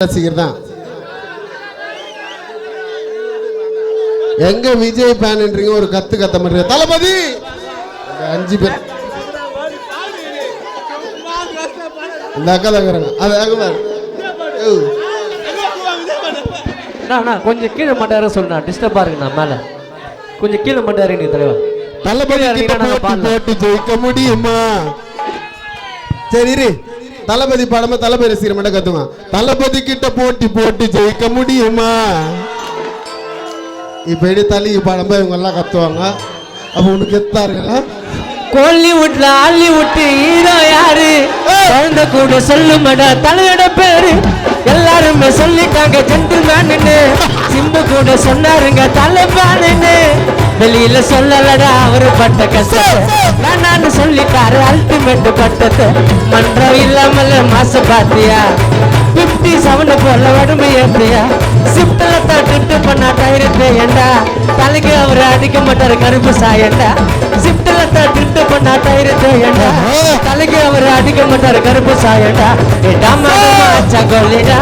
ரசிகர் தான். எங்க விஜய் ஃபேன்ன்றீங்க ஒரு கத்த மாட்டீங்க தளபதி. 5 பேர் இந்த அக்கா தங்குறாங்க. அது அக்கா கொஞ்சம் கீழே மாட்டாரு சொல்லுண்ணா, டிஸ்டர்பா இருக்குண்ணா. மேல கொஞ்சம் கீழே மாட்டாரு நீ தலைவா. தளபதி போட்டு ஜெயிக்க முடியுமா? சரி இரு, தளபதி பாடமா தளபதி ரசிகர் மட்டும் கத்துமா. தளபதி கிட்ட போட்டு ஜெயிக்க முடியுமா? இப்ப எடி தள்ளி பாடமா இவங்க எல்லாம் கத்துவாங்க. அப்ப உனக்கு கெத்தா இருக்கா? கோலிவுட்ல ஹாலிவுட் ஹீரோ யாரு? குழந்தை கூட சொல்லுமடா தலையோட பேரு. எல்லாருமே சொல்லிட்டாங்க ஜென்டில்மேன்னு. சிம்பு கூட சொன்னாருங்க தலைபான்னு. வெளியில சொல்லலடா அவரு பட்ட கஷ்டம். நான் சொல்லிட்டாரு அல்டிமேட் பட்டது. மன்றம் இல்லாமல மாச பாத்தியா? 57 போல வடுமை ஏத்தியா? சிப்டல தட்டு பண்ணா டயருக்கு ஏண்டா? தலைக்கு அவரு அடிக்க மாட்டாரு கருப்பு சாயண்டா. சிப்டல தட்டு பண்ணா டயருக்கு ஏண்டா? தலைக்கு அவரு அடிக்க மாட்டாரு கருப்பு சாயண்டா. கோலிடா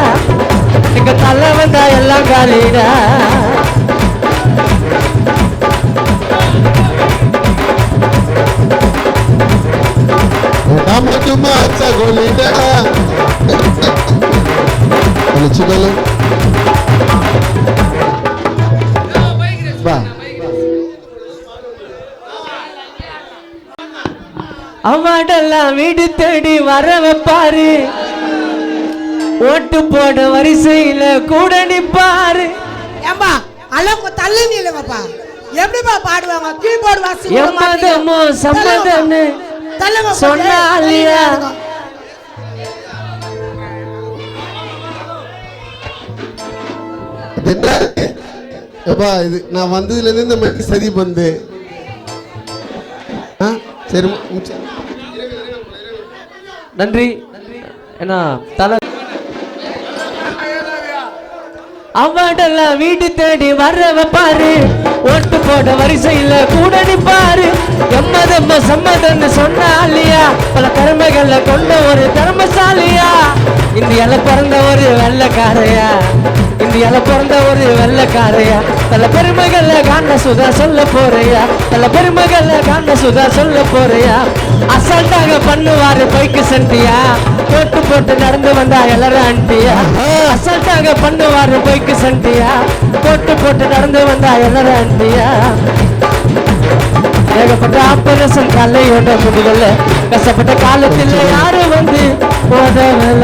நீங்க தலை வந்தா எல்லாம் காலிடா. அவாடெல்லாம் வீடு தேடி வர வைப்பாரு. ஓட்டு போட வரிசையில கூட நிப்பாரு. ஏம்பா அளவுக்கு தள்ளி நில்லுங்கப்பா. எப்படிப்பா பாடுவாங்க? கீபோர்டு வாசி எம்மதமோ சம்மதம்னு சொன்னாலியா? இது நான் வந்ததுல இருந்து இந்த மாதிரி சதி வந்து சரி நன்றி. ஏன்னா தலை அவடெல்லாம் வீடு தேடி வர வைப்பாரு. ஓட்டு போட வரிசையில கூட நிப்பாரு. எம்மதம்ம சம்மதம்னு சொன்னாலியா? பல திறமைகளை கொண்ட ஒரு திறமசாலியா. இந்தியால பிறந்த ஒரு வெள்ளக்காரையா. இந்தியால பிறந்த ஒரு வெள்ளக்காரையா. பல பெருமைகளை காண சுதா சொல்ல போறியா? பல பெருமைகளை காண சுதா சொல்ல போறியா? அசால்ட்டாக பண்ணுவாரு பைக்கு சண்டியா. போட்டு நடந்து வந்தா எல்லாரும் ஆண்டியா. அசால்ட்டாக பண்ணுவாரு பைக்கு சண்டியா. போட்டு நடந்து வந்தா எல்லாரும் ஆண்டியா. ஏகப்பட்ட ஆபரேஷன் தலையோட முடியல. கஷ்டப்பட்ட காலத்தில் யாரும் வந்து உதவல.